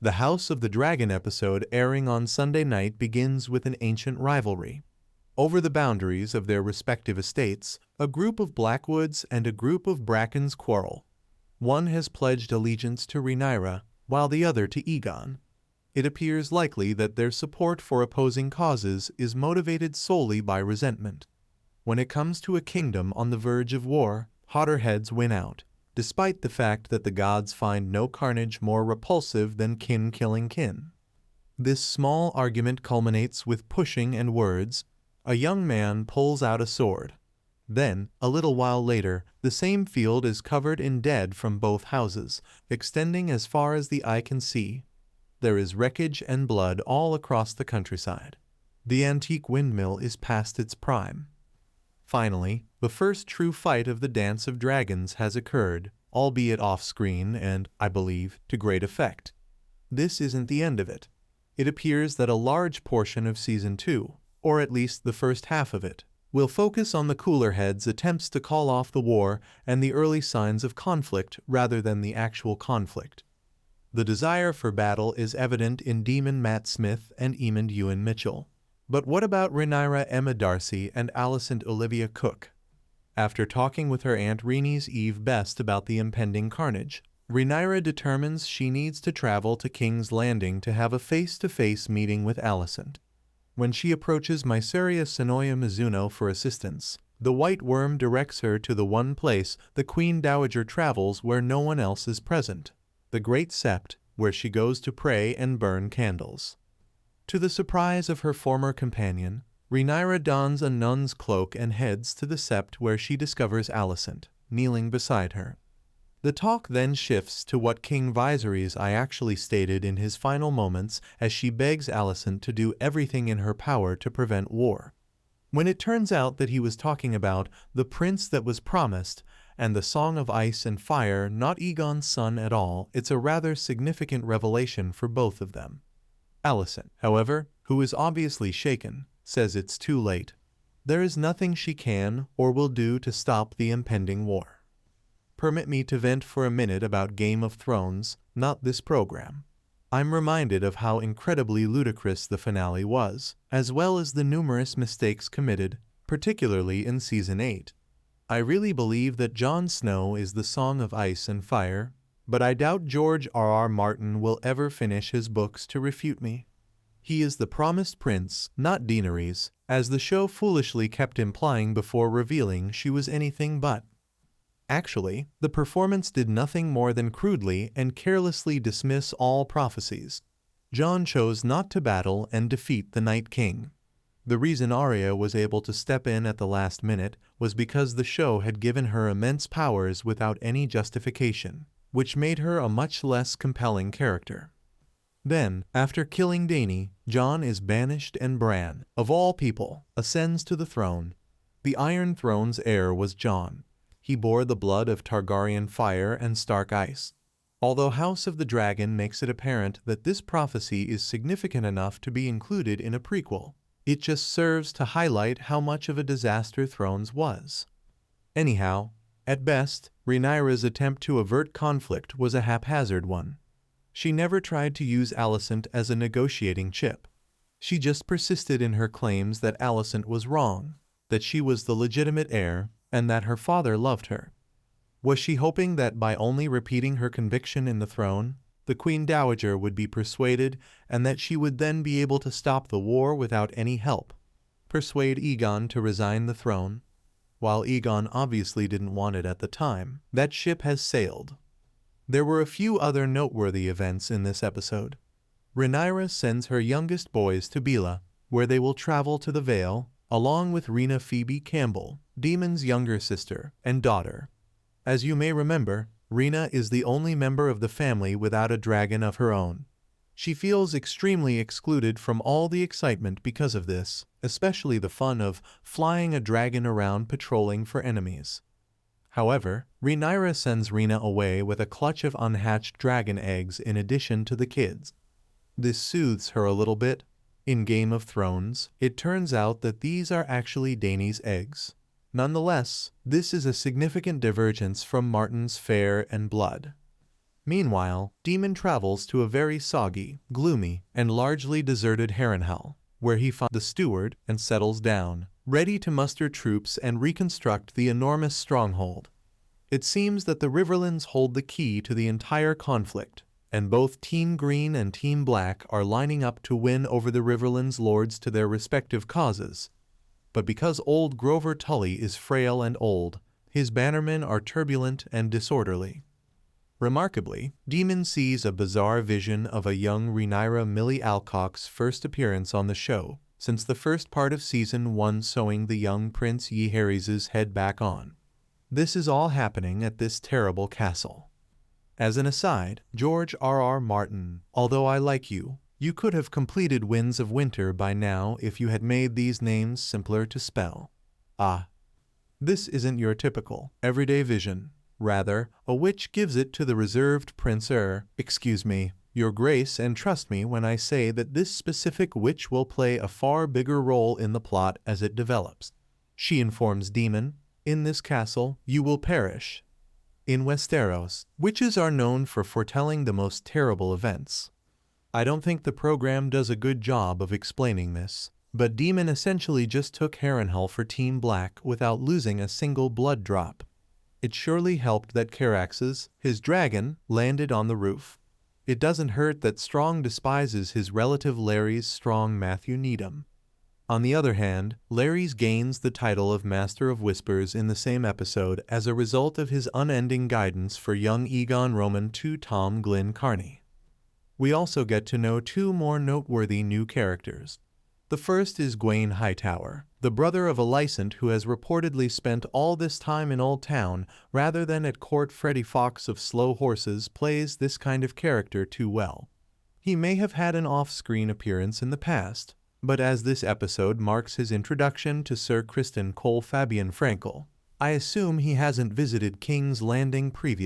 The House of the Dragon episode airing on Sunday night begins with an ancient rivalry. Over the boundaries of their respective estates, a group of Blackwoods and a group of Brackens quarrel. One has pledged allegiance to Rhaenyra, while the other to Aegon. It appears likely that their support for opposing causes is motivated solely by resentment. When it comes to a kingdom on the verge of war, hotter heads win out, despite the fact that the gods find no carnage more repulsive than kin killing kin. This small argument culminates with pushing and words. A young man pulls out a sword. Then, a little while later, the same field is covered in dead from both houses, extending as far as the eye can see. There is wreckage and blood all across the countryside. The antique windmill is past its prime. Finally, the first true fight of the Dance of Dragons has occurred, albeit off-screen and, I believe, to great effect. This isn't the end of it. It appears that a large portion of Season 2, or at least the first half of it, will focus on the cooler heads' attempts to call off the war and the early signs of conflict rather than the actual conflict. The desire for battle is evident in Daemon Matt Smith and Eamon Ewan Mitchell. But what about Rhaenyra Emma Darcy and Allicent Olivia Cooke? After talking with her Aunt Rhaenys Eve Best about the impending carnage, Rhaenyra determines she needs to travel to King's Landing to have a face-to-face meeting with Allicent. When she approaches Mysaria Sonoya Mizuno for assistance, the White Worm directs her to the one place the Queen Dowager travels where no one else is present, the Great Sept, where she goes to pray and burn candles. To the surprise of her former companion, Rhaenyra dons a nun's cloak and heads to the sept where she discovers Allicent, kneeling beside her. The talk then shifts to what King Viserys I actually stated in his final moments as she begs Allicent to do everything in her power to prevent war. When it turns out that he was talking about the prince that was promised and the Song of Ice and Fire, not Aegon's son at all, it's a rather significant revelation for both of them. Allicent, however, who is obviously shaken, says it's too late. There is nothing she can or will do to stop the impending war. Permit me to vent for a minute about Game of Thrones, not this program. I'm reminded of how incredibly ludicrous the finale was, as well as the numerous mistakes committed, particularly in Season 8. I really believe that Jon Snow is the Song of Ice and Fire, but I doubt George R.R. Martin will ever finish his books to refute me. He is the promised prince, not Daenerys, as the show foolishly kept implying before revealing she was anything but. Actually, the performance did nothing more than crudely and carelessly dismiss all prophecies. Jon chose not to battle and defeat the Night King. The reason Arya was able to step in at the last minute was because the show had given her immense powers without any justification, which made her a much less compelling character. Then, after killing Dany, Jon is banished and Bran, of all people, ascends to the throne. The Iron Throne's heir was Jon. He bore the blood of Targaryen fire and Stark ice. Although House of the Dragon makes it apparent that this prophecy is significant enough to be included in a prequel, it just serves to highlight how much of a disaster Thrones was. Anyhow, at best, Rhaenyra's attempt to avert conflict was a haphazard one. She never tried to use Allicent as a negotiating chip. She just persisted in her claims that Allicent was wrong, that she was the legitimate heir, and that her father loved her. Was she hoping that by only repeating her conviction in the throne, the Queen Dowager would be persuaded and that she would then be able to stop the war without any help? Persuade Aegon to resign the throne? While Aegon obviously didn't want it at the time, that ship has sailed. There were a few other noteworthy events in this episode. Rhaenyra sends her youngest boys to Bela, where they will travel to the Vale, along with Rena Phoebe Campbell, Daemon's younger sister and daughter. As you may remember, Rena is the only member of the family without a dragon of her own. She feels extremely excluded from all the excitement because of this, especially the fun of flying a dragon around patrolling for enemies. However, Rhaenyra sends Rena away with a clutch of unhatched dragon eggs in addition to the kids. This soothes her a little bit. In Game of Thrones, it turns out that these are actually Dany's eggs. Nonetheless, this is a significant divergence from Martin's Fire and Blood. Meanwhile, Daemon travels to a very soggy, gloomy, and largely deserted Harrenhal, where he finds the steward and settles down, ready to muster troops and reconstruct the enormous stronghold. It seems that the Riverlands hold the key to the entire conflict, and both Team Green and Team Black are lining up to win over the Riverlands lords to their respective causes. But because old Grover Tully is frail and old, his bannermen are turbulent and disorderly. Remarkably, Daemon sees a bizarre vision of a young Rhaenyra Millie Alcock's first appearance on the show, since the first part of Season 1 sewing the young Prince Jaehaerys' head back on. This is all happening at this terrible castle. As an aside, George R.R. Martin, although I like you, you could have completed Winds of Winter by now if you had made these names simpler to spell. Ah. This isn't your typical, everyday vision. Rather, a witch gives it to the reserved Prince excuse me, your grace, and trust me when I say that this specific witch will play a far bigger role in the plot as it develops. She informs Daemon, in this castle, you will perish. In Westeros, witches are known for foretelling the most terrible events. I don't think the program does a good job of explaining this, but Daemon essentially just took Harrenhal for Team Black without losing a single blood drop. It surely helped that Caraxes, his dragon, landed on the roof. It doesn't hurt that Strong despises his relative Larry's Strong Matthew Needham. On the other hand, Larry's gains the title of Master of Whispers in the same episode as a result of his unending guidance for young Aegon Roman II Tom Glyn Carney. We also get to know two more noteworthy new characters. The first is Gwaine Hightower, the brother of Allicent who has reportedly spent all this time in Old Town rather than at court. Freddie Fox of Slow Horses plays this kind of character too well. He may have had an off-screen appearance in the past, but as this episode marks his introduction to Sir Criston Cole Fabian Frankel, I assume he hasn't visited King's Landing previously.